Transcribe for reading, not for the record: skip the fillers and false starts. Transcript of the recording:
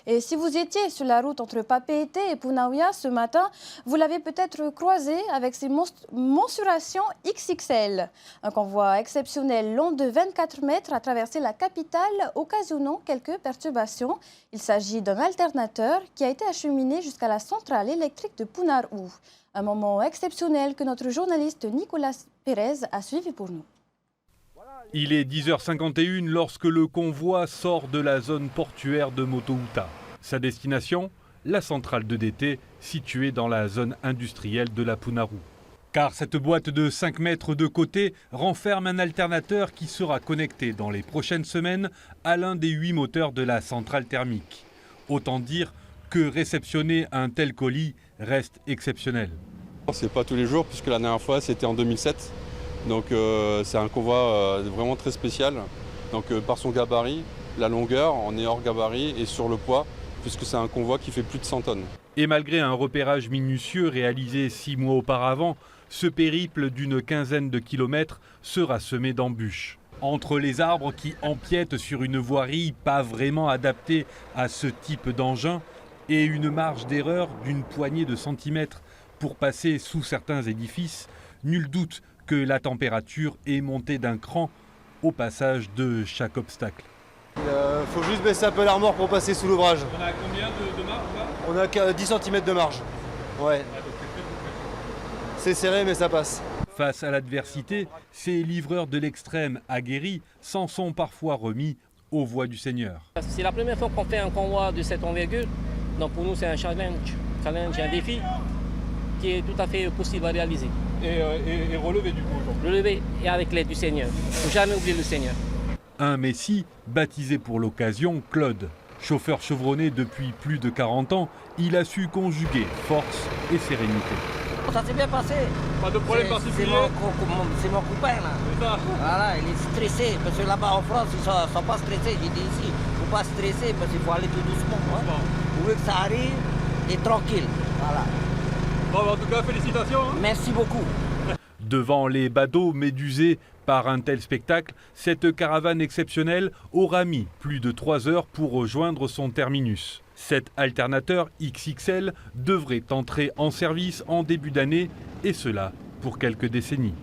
Et si vous étiez sur la route entre Papeete et Punaauia ce matin, vous l'avez peut-être croisé avec ses mensurations XXL. Un convoi exceptionnel long de 24 mètres a traversé la capitale, occasionnant quelques perturbations. Il s'agit d'un alternateur qui a été acheminé jusqu'à la centrale électrique de Punaru. Un moment exceptionnel que notre journaliste Nicolas Pérez a suivi pour nous. Il est 10h51 lorsque le convoi sort de la zone portuaire de Motouta. Sa destination, la centrale d'EDT située dans la zone industrielle de la Punaru. Car cette boîte de 5 mètres de côté renferme un alternateur qui sera connecté dans les prochaines semaines à l'un des 8 moteurs de la centrale thermique. Autant dire que réceptionner un tel colis reste exceptionnel. C'est pas tous les jours puisque la dernière fois c'était en 2007. Donc c'est un convoi vraiment très spécial. Donc par son gabarit, la longueur, on est hors gabarit et sur le poids puisque c'est un convoi qui fait plus de 100 tonnes. Et malgré un repérage minutieux réalisé 6 mois auparavant, ce périple d'une quinzaine de kilomètres sera semé d'embûches. Entre les arbres qui empiètent sur une voirie pas vraiment adaptée à ce type d'engin et une marge d'erreur d'une poignée de centimètres pour passer sous certains édifices, nul doute que la température est montée d'un cran au passage de chaque obstacle. Il faut juste baisser un peu l'armoire pour passer sous l'ouvrage. On a combien de marge là ? On a 10 cm de marge. Ouais. C'est serré mais ça passe. Face à l'adversité, ces livreurs de l'extrême aguerris s'en sont parfois remis aux voies du Seigneur. C'est la première fois qu'on fait un convoi de cette envergure. Donc pour nous c'est un challenge, un défi qui est tout à fait possible à réaliser. Et relever du coup aujourd'hui. Relever et avec l'aide du Seigneur. Il ne faut jamais oublier le Seigneur. Un Messie baptisé pour l'occasion Claude. Chauffeur chevronné depuis plus de 40 ans, il a su conjuguer force et sérénité. Ça s'est bien passé. Pas de problème particulier. C'est mon copain là. C'est ça. Voilà, il est stressé parce que là-bas en France ils ne sont pas stressés. J'ai dit ici, il ne faut pas stresser parce qu'il faut aller tout doucement. Hein. Vous voulez que ça arrive et tranquille. Voilà. Bon, en tout cas, félicitations. Hein. Merci beaucoup. Devant les badauds médusés par un tel spectacle, cette caravane exceptionnelle aura mis plus de 3 heures pour rejoindre son terminus. Cet alternateur XXL devrait entrer en service en début d'année, et cela pour quelques décennies.